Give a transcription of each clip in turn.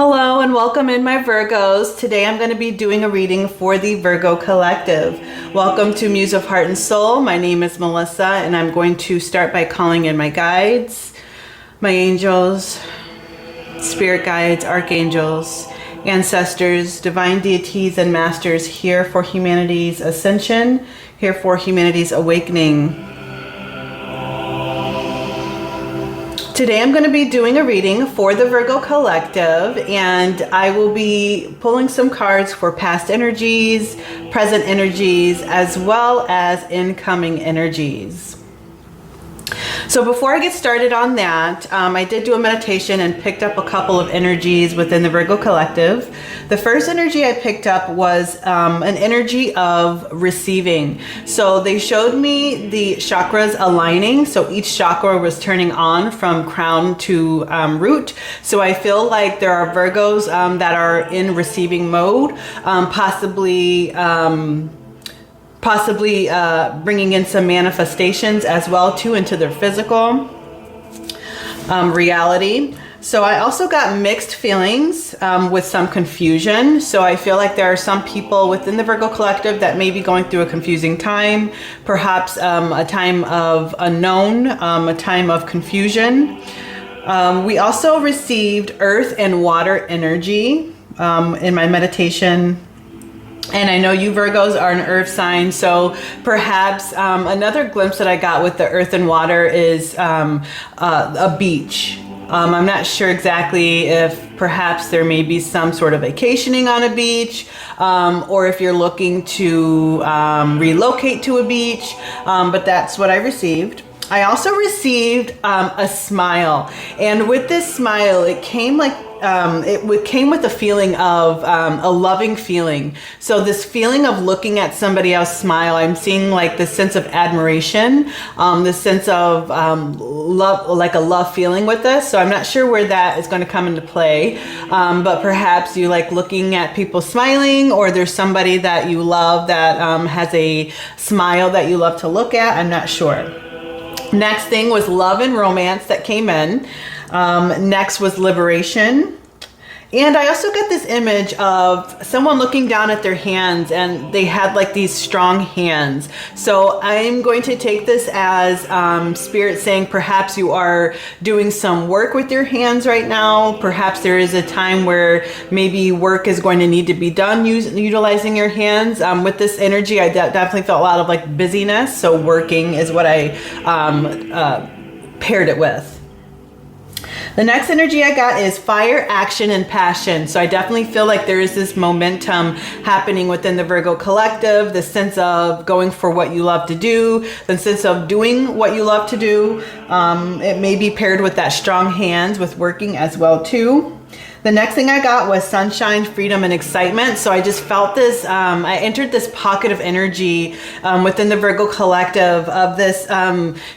Hello and welcome in, my Virgos. Today I'm going to be doing a reading for the Virgo Collective. Welcome to Muse of Heart and Soul. My name is Melissa and I'm going to start by calling in my guides, my angels, spirit guides, archangels, ancestors, divine deities, and masters here for humanity's ascension, here for humanity's awakening. Today I'm going to be doing a reading for the Virgo Collective, and I will be pulling some cards for past energies, present energies, as well as incoming energies. So before I get started on that, I did do a meditation and picked up a couple of energies within the Virgo Collective. The first energy I picked up was an energy of receiving. So they showed me the chakras aligning. So each chakra was turning on from crown to root. So I feel like there are Virgos that are in receiving mode, possibly bringing in some manifestations as well too into their physical reality. So I also got mixed feelings with some confusion. So I feel like there are some people within the Virgo Collective that may be going through a confusing time, perhaps a time of unknown, a time of confusion. We also received earth and water energy in my meditation. And I know you Virgos are an earth sign, so perhaps another glimpse that I got with the earth and water is a beach. I'm not sure exactly if perhaps there may be some sort of vacationing on a beach, or if you're looking to relocate to a beach, but that's what I received. I also received a smile, and with this smile, it came like it came with a feeling of a loving feeling. So this feeling of looking at somebody else smile, I'm seeing like this sense of admiration, this sense of love, like a love feeling with this. So I'm not sure where that is going to come into play, but perhaps you like looking at people smiling, or there's somebody that you love that has a smile that you love to look at. I'm not sure. Next thing was love and romance that came in. Next was liberation. And I also got this image of someone looking down at their hands, and they had like these strong hands. So I'm going to take this as spirit saying perhaps you are doing some work with your hands right now. Perhaps there is a time where maybe work is going to need to be done utilizing your hands. With this energy, I definitely felt a lot of like busyness. So working is what I paired it with. The next energy I got is fire, action, and passion. So I definitely feel like there is this momentum happening within the Virgo Collective, the sense of going for what you love to do, the sense of doing what you love to do. It may be paired with that strong hands with working as well too. The next thing I got was sunshine, freedom, and excitement. So I just felt this, I entered this pocket of energy within the Virgo Collective of this,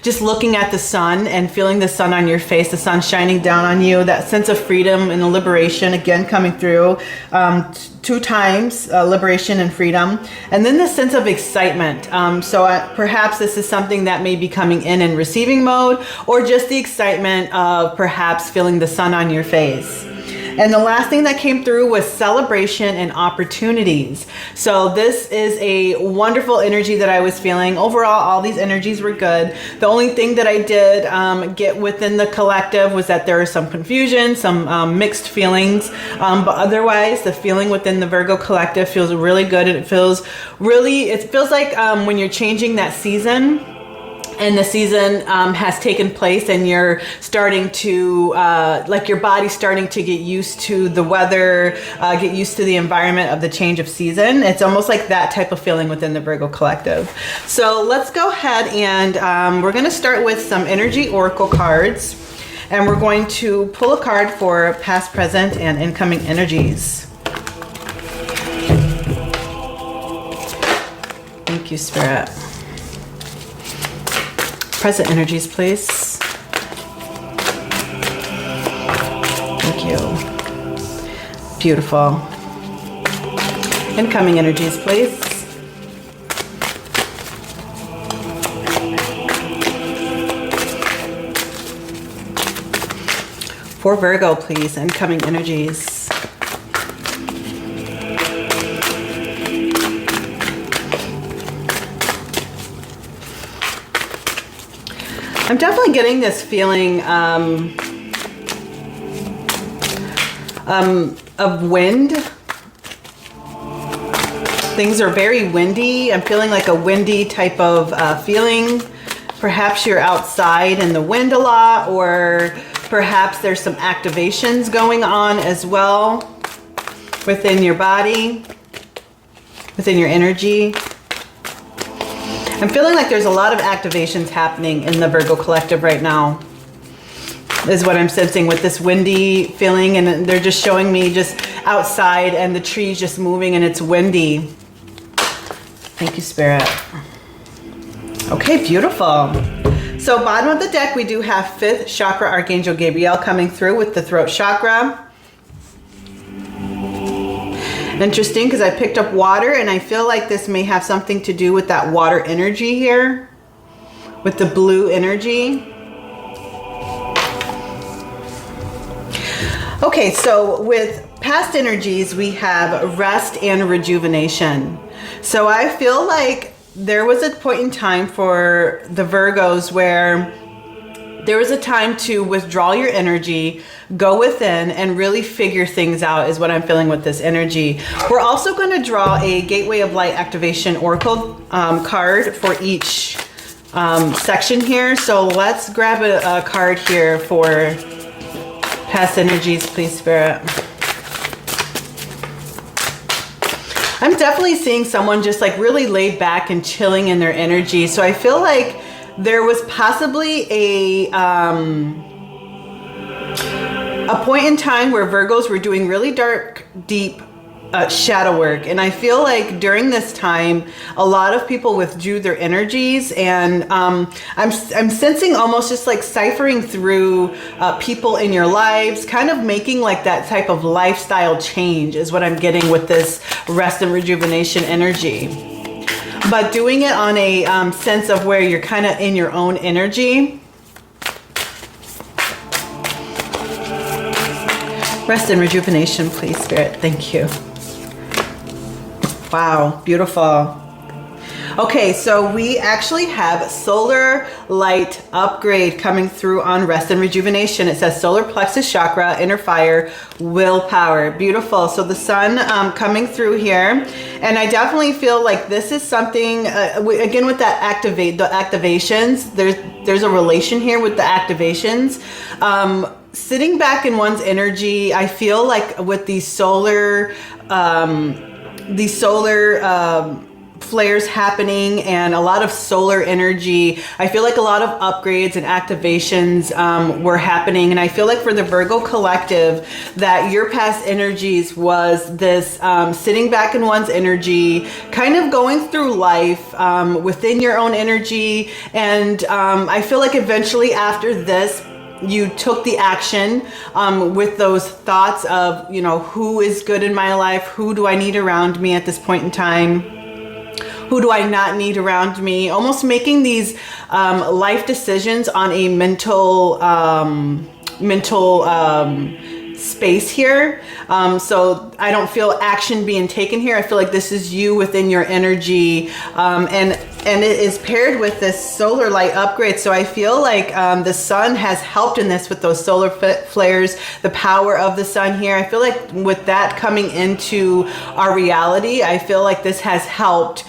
just looking at the sun and feeling the sun on your face, the sun shining down on you, that sense of freedom and liberation again coming through two times, liberation and freedom. And then the sense of excitement. Perhaps this is something that may be coming in and receiving mode, or just the excitement of perhaps feeling the sun on your face. And the last thing that came through was celebration and opportunities. So this is a wonderful energy that I was feeling. Overall, all these energies were good. The only thing that I did get within the collective was that there was some confusion, some mixed feelings. But otherwise, the feeling within the Virgo Collective feels really good. And it feels like when you're changing that season, and the season has taken place, and you're starting to, like your body's starting to get used to the weather, get used to the environment of the change of season. It's almost like that type of feeling within the Virgo Collective. So let's go ahead and we're going to start with some energy oracle cards, and we're going to pull a card for past, present, and incoming energies. Thank you, Spirit. Present energies, please. Thank you. Beautiful. Incoming energies, please. For Virgo, please. Incoming energies. I'm definitely getting this feeling of wind. Things are very windy. I'm feeling like a windy type of feeling. Perhaps you're outside in the wind a lot, or perhaps there's some activations going on as well within your body, within your energy. I'm feeling like there's a lot of activations happening in the Virgo collective right now, is what I'm sensing with this windy feeling. And they're just showing me just outside and the trees just moving and it's windy. Thank you, Spirit. Okay, beautiful. So bottom of the deck, we do have 5th chakra Archangel Gabriel coming through with the throat chakra. Interesting, because I picked up water, and I feel like this may have something to do with that water energy here, with the blue energy. Okay, so with past energies, we have rest and rejuvenation. So I feel like there was a point in time for the Virgos where there was a time to withdraw your energy, go within, and really figure things out, is what I'm feeling with this energy. We're also going to draw a Gateway of Light Activation Oracle card for each section here. So let's grab a card here for past energies, please, Spirit. I'm definitely seeing someone just like really laid back and chilling in their energy. So I feel like there was possibly a point in time where Virgos were doing really dark, deep shadow work. And I feel like during this time, a lot of people withdrew their energies, and I'm sensing almost just like ciphering through people in your lives, kind of making like that type of lifestyle change is what I'm getting with this rest and rejuvenation energy. But doing it on a sense of where you're kind of in your own energy. Rest and rejuvenation, please, Spirit. Thank you. Wow, beautiful. Okay, so we actually have solar light upgrade coming through on rest and rejuvenation. It says solar plexus chakra, inner fire, willpower. Beautiful. So the sun coming through here. And I definitely feel like this is something, again, with that the activations, there's a relation here with the activations. Sitting back in one's energy, I feel like with these solar flares happening and a lot of solar energy, I feel like a lot of upgrades and activations were happening. And I feel like for the Virgo collective, that your past energies was this sitting back in one's energy, kind of going through life within your own energy. And I feel like eventually after this, you took the action with those thoughts of, you know, who is good in my life? Who do I need around me at this point in time? Who do I not need around me? Almost making these life decisions on a mental space here. So I don't feel action being taken here. I feel like this is you within your energy. And it is paired with this solar light upgrade. So I feel like the sun has helped in this with those solar flares, the power of the sun here. I feel like with that coming into our reality, I feel like this has helped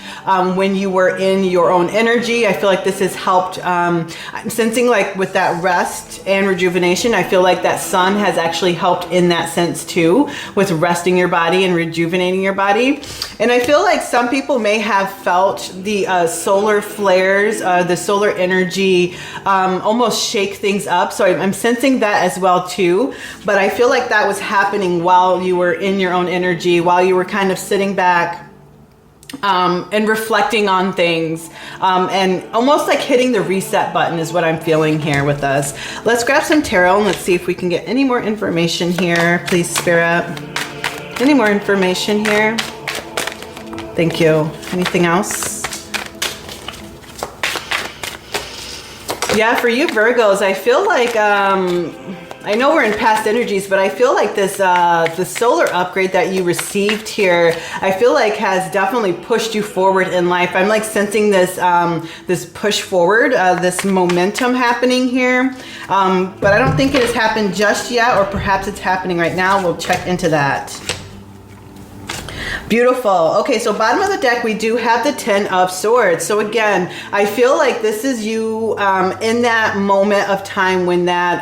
when you were in your own energy. I feel like this has helped. I'm sensing like with that rest and rejuvenation, I feel like that sun has actually helped in that sense too, with resting your body and rejuvenating your body. And I feel like some people may have felt the solar flares, the solar energy almost shake things up. So I'm sensing that as well too. But I feel like that was happening while you were in your own energy, while you were kind of sitting back and reflecting on things, and almost like hitting the reset button is what I'm feeling here with us. Let's grab some tarot and let's see if we can get any more information here. Please, Spirit. Any more information here? Thank you. Anything else? Yeah, for you Virgos, I feel like I know we're in past energies, but I feel like this, the solar upgrade that you received here, I feel like has definitely pushed you forward in life. I'm like sensing this, this push forward, this momentum happening here. But I don't think it has happened just yet, or perhaps it's happening right now. We'll check into that. Beautiful. Okay, so bottom of the deck, we do have the Ten of Swords. So again, I feel like this is you in that moment of time when that,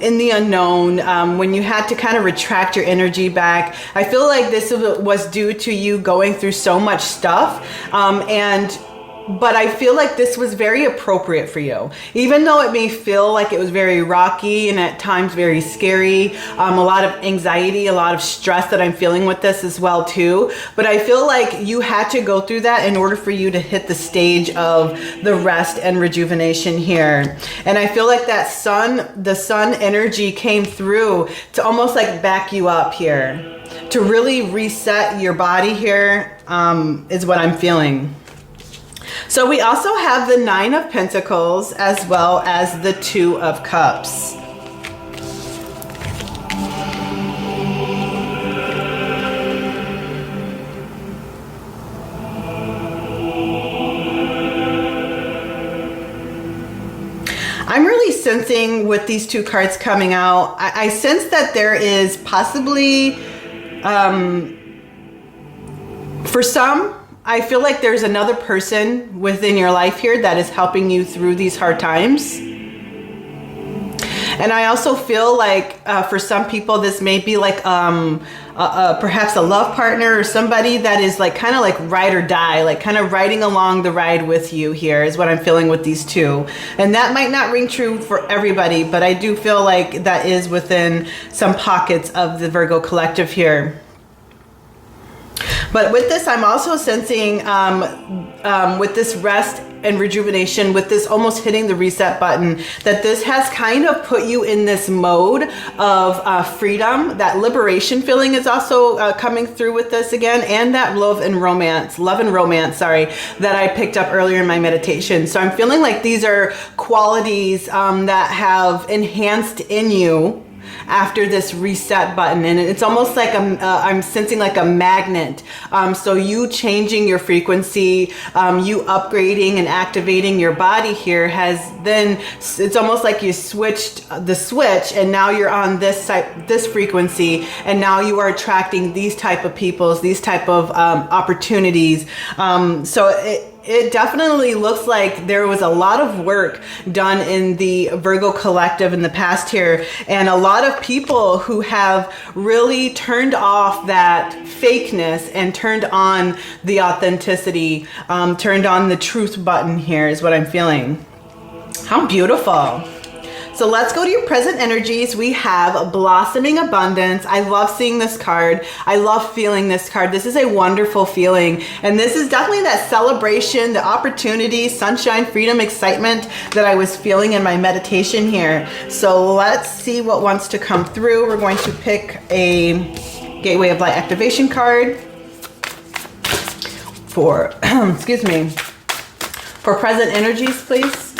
in the unknown, when you had to kind of retract your energy back. I feel like this was due to you going through so much stuff, but I feel like this was very appropriate for you. Even though it may feel like it was very rocky and at times very scary, a lot of anxiety, a lot of stress that I'm feeling with this as well too. But I feel like you had to go through that in order for you to hit the stage of the rest and rejuvenation here. And I feel like that the sun energy came through to almost like back you up here, to really reset your body here, is what I'm feeling. So we also have the Nine of Pentacles as well as the Two of Cups. I'm really sensing with these two cards coming out, I sense that there is possibly, for some, I feel like there's another person within your life here that is helping you through these hard times. And I also feel like for some people, this may be like perhaps a love partner or somebody that is like kind of like ride or die, like kind of riding along the ride with you here is what I'm feeling with these two. And that might not ring true for everybody, but I do feel like that is within some pockets of the Virgo collective here. But with this, I'm also sensing with this rest and rejuvenation, with this almost hitting the reset button, that this has kind of put you in this mode of freedom. That liberation feeling is also coming through with this again, and that love and romance, that I picked up earlier in my meditation. So I'm feeling like these are qualities that have enhanced in you after this reset button, and it's almost like I'm sensing like a magnet. So you changing your frequency, you upgrading and activating your body here has then, it's almost like you switched the switch, and now you're on this frequency, and now you are attracting these type of peoples, these type of opportunities. So it definitely looks like there was a lot of work done in the Virgo collective in the past here, and a lot of people who have really turned off that fakeness and turned on the authenticity, turned on the truth button here is what I'm feeling. How beautiful. So let's go to your present energies. We have Blossoming Abundance. I love seeing this card. I love feeling this card. This is a wonderful feeling. And this is definitely that celebration, the opportunity, sunshine, freedom, excitement that I was feeling in my meditation here. So let's see what wants to come through. We're going to pick a Gateway of Light activation card for, excuse me, for present energies, please.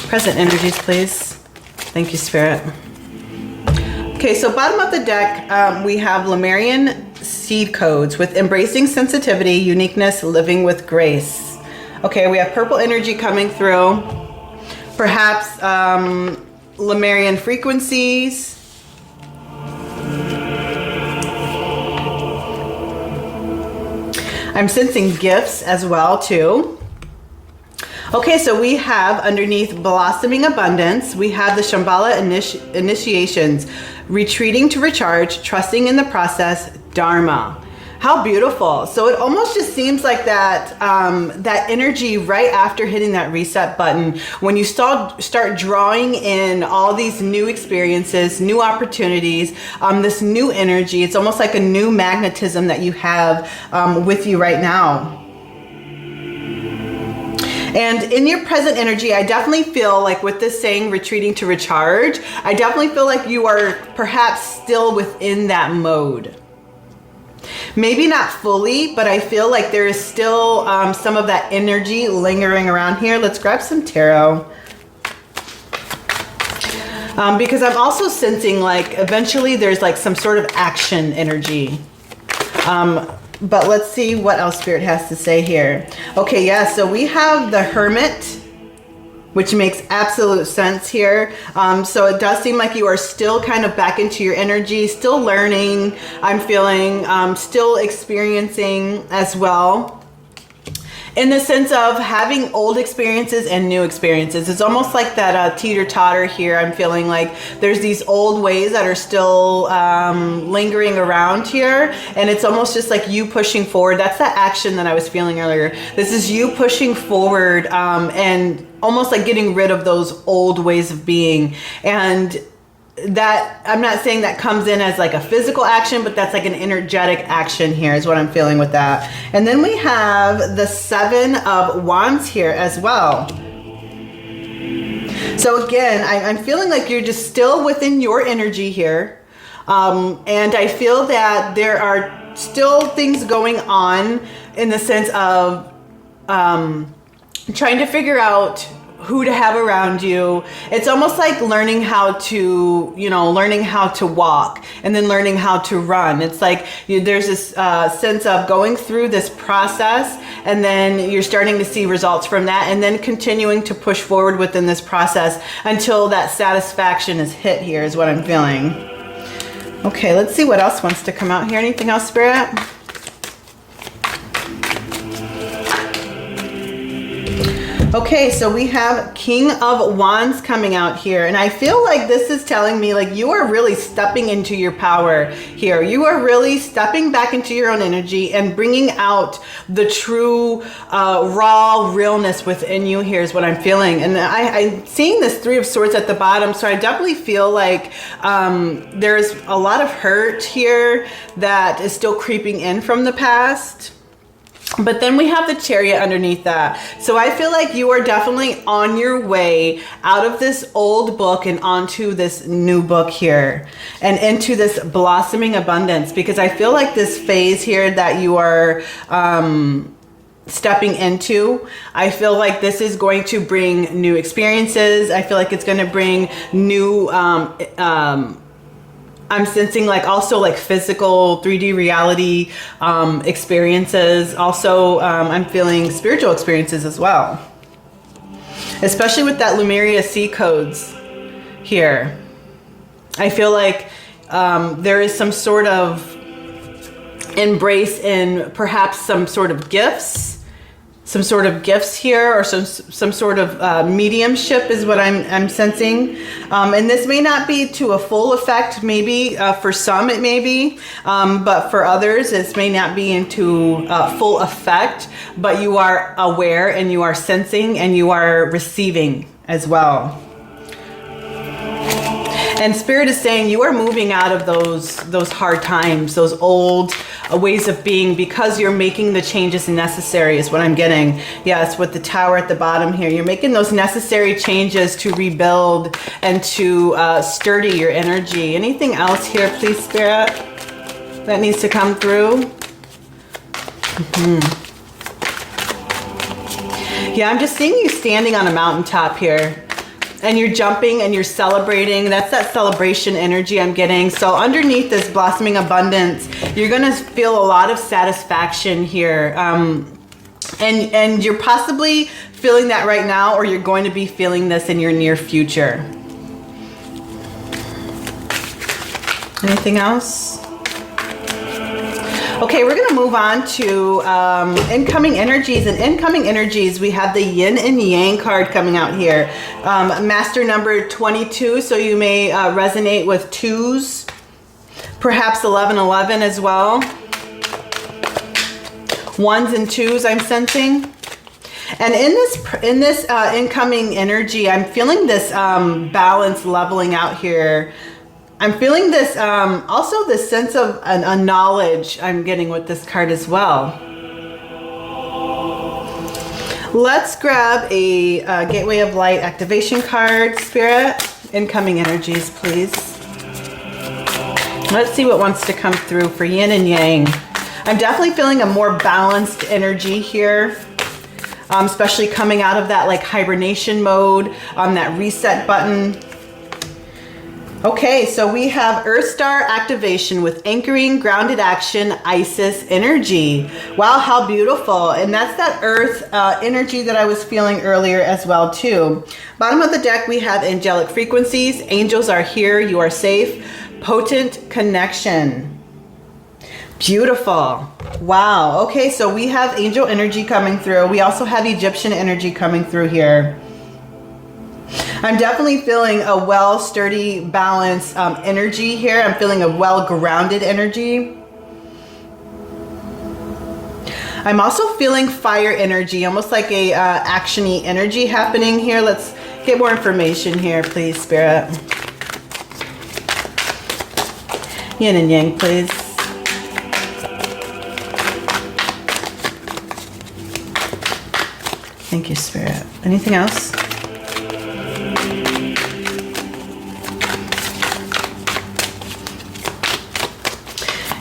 Present energies, please. Thank you, Spirit. Okay, so bottom of the deck, we have Lemurian seed codes with embracing sensitivity, uniqueness, living with grace. Okay, we have purple energy coming through. Perhaps Lemurian frequencies. I'm sensing gifts as well, too. Okay, so we have underneath Blossoming Abundance, we have the Shambhala initiations, retreating to recharge, trusting in the process, Dharma. How beautiful. So it almost just seems like that that energy right after hitting that reset button, when you start drawing in all these new experiences, new opportunities, this new energy, it's almost like a new magnetism that you have with you right now. And in your present energy, I definitely feel like with this saying, retreating to recharge, I definitely feel like you are perhaps still within that mode. Maybe not fully, but I feel like there is still some of that energy lingering around here. Let's grab some tarot. Because I'm also sensing like eventually there's like some sort of action energy. But let's see what else Spirit has to say here. Okay, yeah, so we have the Hermit, which makes absolute sense here. So it does seem like you are still kind of back into your energy, still learning, I'm feeling, still experiencing as well. In the sense of having old experiences and new experiences. It's almost like that teeter-totter here. I'm feeling like there's these old ways that are still lingering around here. And it's almost just like you pushing forward. That's the action that I was feeling earlier. This is you pushing forward and almost like getting rid of those old ways of being. And that, I'm not saying that comes in as like a physical action, but that's like an energetic action here is what I'm feeling with that. And then we have the 7 of Wands here as well. So again, I'm feeling like you're just still within your energy here. And I feel that there are still things going on in the sense of trying to figure out who to have around you. It's almost like learning how to, learning how to walk and then learning how to run. It's like there's this sense of going through this process and then you're starting to see results from that and then continuing to push forward within this process until that satisfaction is hit here is what I'm feeling. Okay, let's see what else wants to come out here. Anything else, Spirit? Okay, so we have King of Wands coming out here. And I feel like this is telling me like you are really stepping into your power here. You are really stepping back into your own energy and bringing out the true raw realness within you here is what I'm feeling. And I'm seeing this 3 of Swords at the bottom. So I definitely feel like there's a lot of hurt here that is still creeping in from the past. But then we have the Chariot underneath that. So I feel like you are definitely on your way out of this old book and onto this new book here and into this blossoming abundance, because I feel like this phase here that you are stepping into, I feel like this is going to bring new experiences. I feel like it's going to bring new I'm sensing like also like physical 3D reality experiences. Also, I'm feeling spiritual experiences as well. Especially with that Lemuria sea codes here. I feel like there is some sort of embrace in perhaps some sort of gifts. Some sort of gifts here, or some sort of mediumship is what I'm sensing. And this may not be to a full effect. Maybe for some it may be, but for others this may not be into full effect. But you are aware and you are sensing and you are receiving as well. And Spirit is saying you are moving out of those hard times, those old ways of being, because you're making the changes necessary is what I'm getting. Yes, with the Tower at the bottom here, you're making those necessary changes to rebuild and to sturdy your energy. Anything else here, please, Spirit, that needs to come through? Yeah, I'm just seeing you standing on a mountaintop here. And you're jumping and you're celebrating. That's that celebration energy I'm getting. So underneath this blossoming abundance, you're going to feel a lot of satisfaction here. And you're possibly feeling that right now, or you're going to be feeling this in your near future. Anything else? Okay, we're going to move on to incoming energies. And incoming energies, we have the Yin and Yang card coming out here. Master number 22, so you may resonate with 2s. Perhaps 1111 as well. 1s and 2s I'm sensing. And in this incoming energy, I'm feeling this balance leveling out here. I'm feeling this, also this sense of a knowledge I'm getting with this card as well. Let's grab a Gateway of Light activation card, Spirit. Incoming energies, please. Let's see what wants to come through for Yin and Yang. I'm definitely feeling a more balanced energy here, especially coming out of that like hibernation mode on that reset button. Okay, so we have Earth Star activation with anchoring, grounded action, Isis energy. Wow, how beautiful. And that's that Earth energy that I was feeling earlier as well too. Bottom of the deck, we have angelic frequencies. Angels are here, you are safe. Potent connection. Beautiful. Wow. Okay, so we have angel energy coming through. We also have Egyptian energy coming through here. I'm definitely feeling a well, sturdy, balanced energy here. I'm feeling a well-grounded energy. I'm also feeling fire energy, almost like a action-y energy happening here. Let's get more information here, please, Spirit. Yin and Yang, please. Thank you, Spirit. Anything else?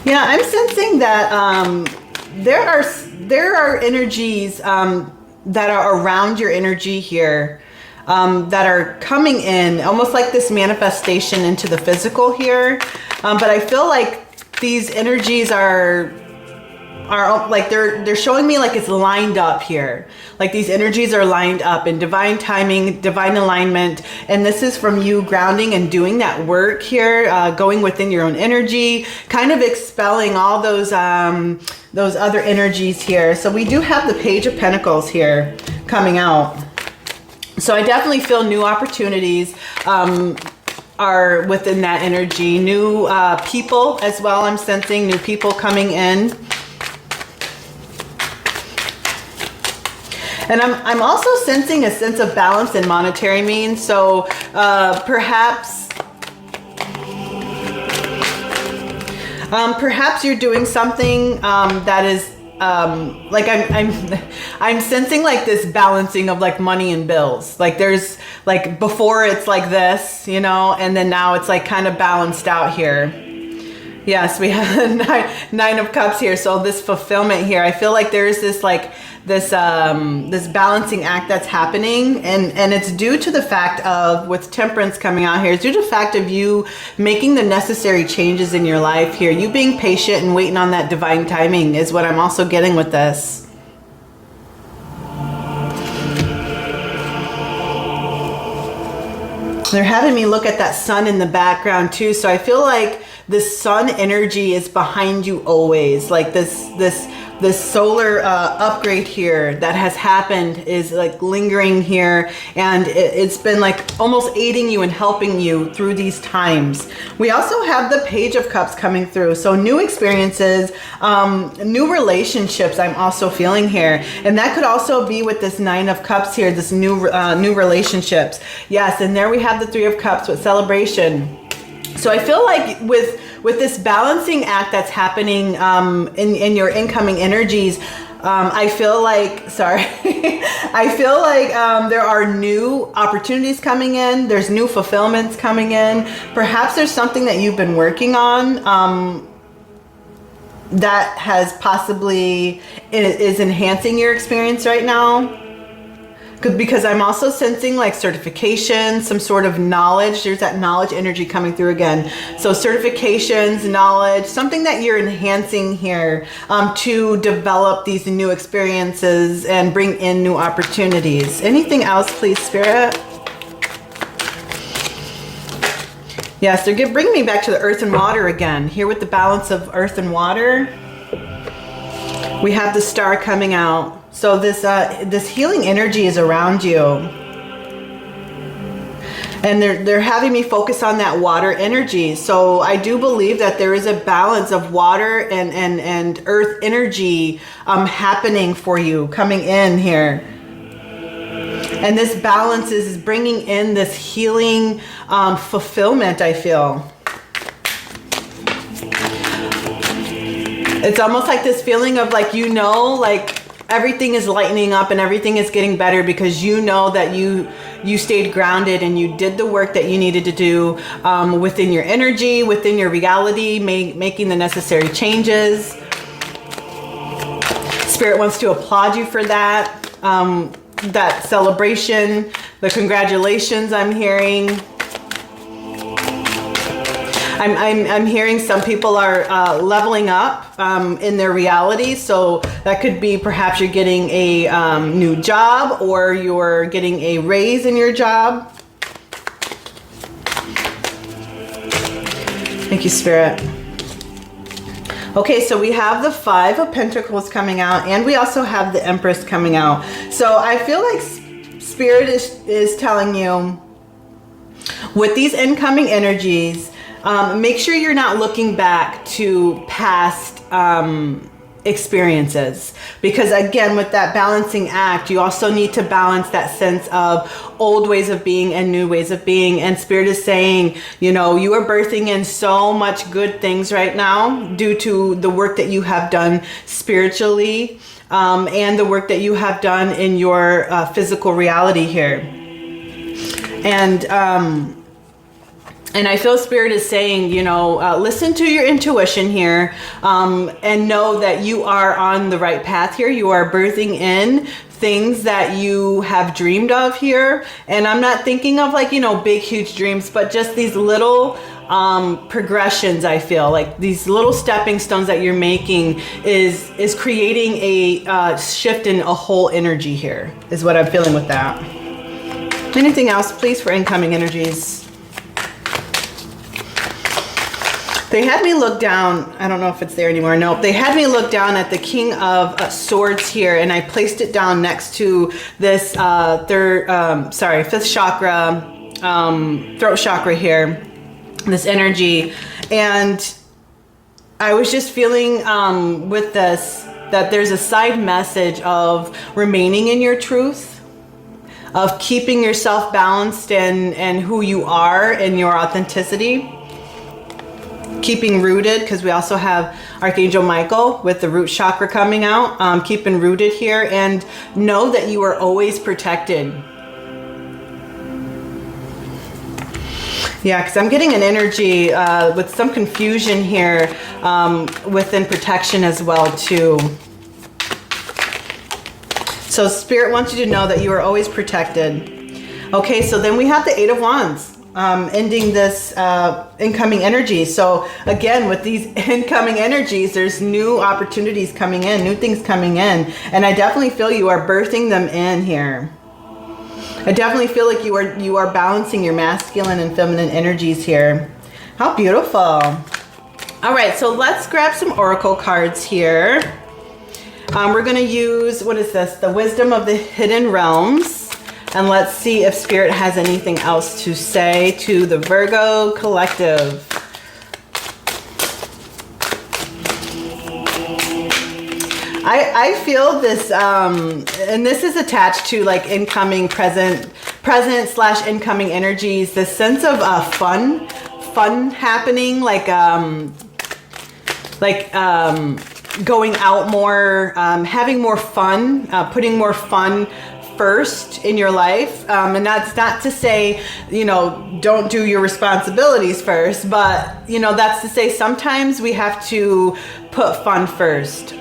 Yeah, I'm sensing that there are energies that are around your energy here that are coming in, almost like this manifestation into the physical here. But I feel like these energies are like they're showing me like it's lined up here. Like these energies are lined up in divine timing, divine alignment. And this is from you grounding and doing that work here, going within your own energy, kind of expelling all those other energies here. So we do have the Page of Pentacles here coming out. So I definitely feel new opportunities are within that energy. New people as well. I'm sensing new people coming in. And I'm also sensing a sense of balance in monetary means. So perhaps you're doing something that is like I'm sensing like this balancing of like money and bills. Like there's like before it's like this, you know, and then now it's like kind of balanced out here. Yes, we have nine of Cups here. So this fulfillment here, I feel like there's this like this balancing act that's happening, and it's due to the fact of, with Temperance coming out here, it's due to the fact of you making the necessary changes in your life here. You being patient and waiting on that divine timing is what I'm also getting with this. They're having me look at that sun in the background too. So I feel like this sun energy is behind you always. Like this solar upgrade here that has happened is like lingering here, and it's been like almost aiding you and helping you through these times. We also have the Page of Cups coming through. So new experiences, new relationships I'm also feeling here. And that could also be with this Nine of Cups here, this new relationships. Yes, and there we have the Three of Cups with celebration. So I feel like with this balancing act that's happening in your incoming energies, I feel like, I feel like there are new opportunities coming in. There's new fulfillments coming in. Perhaps there's something that you've been working on that has possibly is enhancing your experience right now. Because I'm also sensing like certifications, some sort of knowledge. There's that knowledge energy coming through again. So certifications, knowledge, something that you're enhancing here to develop these new experiences and bring in new opportunities. Anything else, please, Spirit? Yes, they're bringing me back to the earth and water again. Here with the balance of earth and water, we have the Star coming out. So this healing energy is around you, and they're having me focus on that water energy. So I do believe that there is a balance of water and earth energy happening for you, coming in here. And this balance is bringing in this healing fulfillment, I feel. It's almost like this feeling of like, you know, like everything is lightening up and everything is getting better because you know that you stayed grounded and you did the work that you needed to do within your energy, within your reality, making the necessary changes. Spirit wants to applaud you for that. That celebration, the congratulations I'm hearing. I'm hearing some people are leveling up in their reality. So that could be perhaps you're getting a new job, or you're getting a raise in your job. Thank you, Spirit. Okay, so we have the Five of Pentacles coming out, and we also have the Empress coming out. So I feel like Spirit is telling you, with these incoming energies, make sure you're not looking back to past experiences, because again, with that balancing act, you also need to balance that sense of old ways of being and new ways of being. And Spirit is saying, you know, you are birthing in so much good things right now due to the work that you have done spiritually, and the work that you have done in your physical reality here. And I feel Spirit is saying, you know, listen to your intuition here, and know that you are on the right path here. You are birthing in things that you have dreamed of here. And I'm not thinking of like, you know, big, huge dreams, but just these little progressions. I feel like these little stepping stones that you're making is creating a shift in a whole energy here, is what I'm feeling with that. Anything else, please, for incoming energies? They had me look down, I don't know if it's there anymore, no. They had me look down at the King of Swords here, and I placed it down next to this fifth chakra, throat chakra here, this energy. And I was just feeling with this, that there's a side message of remaining in your truth, of keeping yourself balanced and who you are and your authenticity. Keeping rooted, because we also have Archangel Michael with the root chakra coming out. Keeping rooted here, and know that you are always protected. Yeah, because I'm getting an energy with some confusion here within protection as well too. So Spirit wants you to know that you are always protected. Okay, so then we have the Eight of Wands. Ending this incoming energy. So again, with these incoming energies, there's new opportunities coming in, new things coming in, and I definitely feel you are birthing them in here. I definitely feel like you are balancing your masculine and feminine energies here. How beautiful. All right, so let's grab some oracle cards here. We're going to use, what is this? The Wisdom of the Hidden Realms. And let's see if Spirit has anything else to say to the Virgo collective. I feel this, and this is attached to like incoming present / incoming energies. This sense of fun happening, like going out more, having more fun, putting more fun first in your life. And that's not to say, you know, don't do your responsibilities first, but, you know, that's to say sometimes we have to put fun first.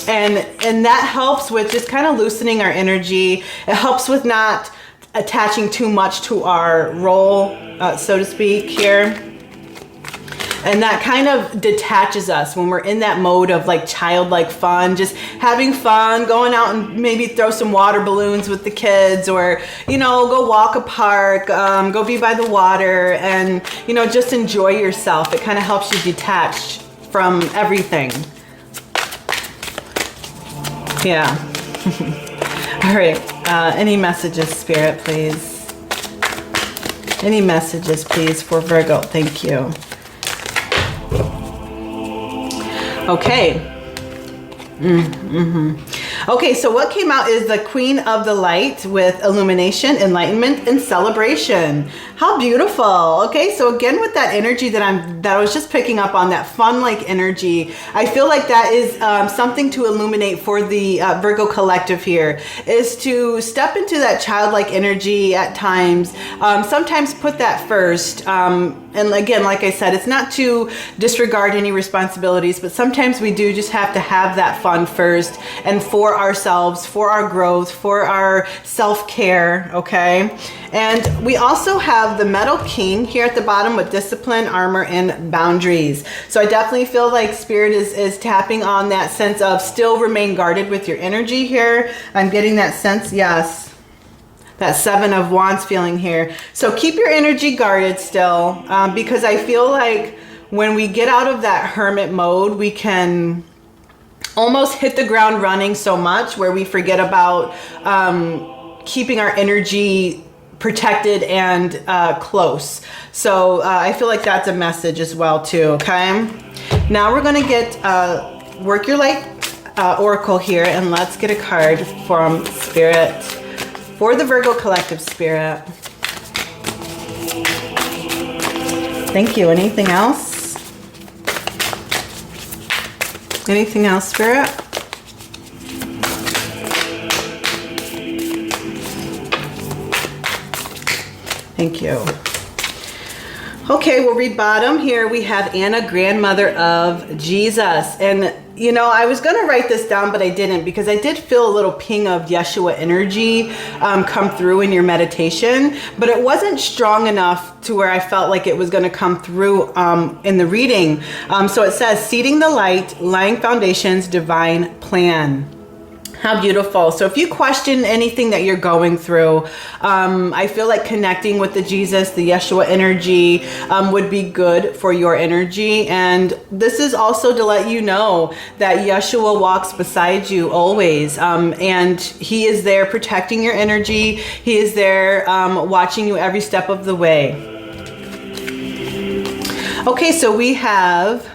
And that helps with just kind of loosening our energy. It helps with not attaching too much to our role, so to speak, here. And that kind of detaches us when we're in that mode of like childlike fun, just having fun, going out and maybe throw some water balloons with the kids, or, you know, go walk a park, go be by the water, and, you know, just enjoy yourself. It kind of helps you detach from everything. Yeah. All right. Any messages, Spirit, please? Any messages, please, for Virgo? Thank you. Okay. Okay, so what came out is the Queen of the Light with illumination, enlightenment, and celebration. How beautiful. Okay, so again with that energy that I was just picking up on, that fun like energy, I feel like that is something to illuminate for the Virgo collective here, is to step into that childlike energy at times. Sometimes put that first. And again, like I said, it's not to disregard any responsibilities, but sometimes we do just have to have that fun first, and for ourselves, for our growth, for our self-care, okay? And we also have the Metal King here at the bottom with discipline, armor, and boundaries. So I definitely feel like Spirit is tapping on that sense of still remain guarded with your energy here. I'm getting that sense, yes. That Seven of Wands feeling here. So keep your energy guarded still, because I feel like when we get out of that hermit mode, we can almost hit the ground running so much where we forget about keeping our energy protected and close. So I feel like that's a message as well too, okay? Now we're gonna get Work Your Light Oracle here, and let's get a card from Spirit for the Virgo collective, Spirit. Thank you. Anything else? Anything else, Spirit? Thank you. Okay, we'll read bottom. Here we have Anna, grandmother of Jesus. And, you know, I was going to write this down, but I didn't, because I did feel a little ping of Yeshua energy come through in your meditation, but it wasn't strong enough to where I felt like it was going to come through in the reading. So it says, seeding the light, laying foundations, divine plan. How beautiful. So if you question anything that you're going through, I feel like connecting with the Jesus, the Yeshua energy would be good for your energy. And this is also to let you know that Yeshua walks beside you always. And he is there protecting your energy. He is there watching you every step of the way. Okay, so we have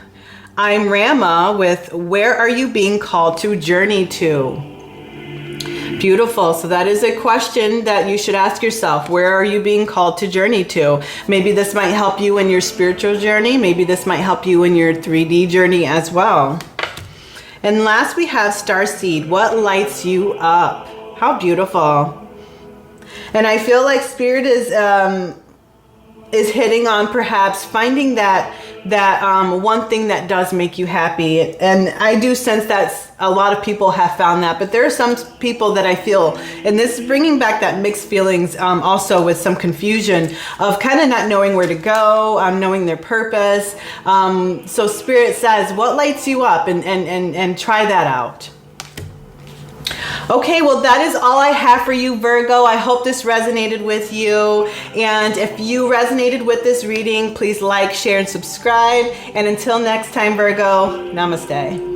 I'm Rama with Where Are You Being Called to Journey To? Beautiful. So that is a question that you should ask yourself. Where are you being called to journey to? Maybe this might help you in your spiritual journey. Maybe this might help you in your 3D journey as well. And last we have Starseed. What lights you up? How beautiful. And I feel like Spirit is hitting on perhaps finding that one thing that does make you happy. And I do sense that a lot of people have found that, but there are some people that I feel, and this is bringing back that mixed feelings also with some confusion of kind of not knowing where to go, knowing their purpose. So Spirit says, what lights you up? And try that out. Okay, well, that is all I have for you, Virgo. I hope this resonated with you. And if you resonated with this reading, please like, share, and subscribe. And until next time, Virgo, namaste.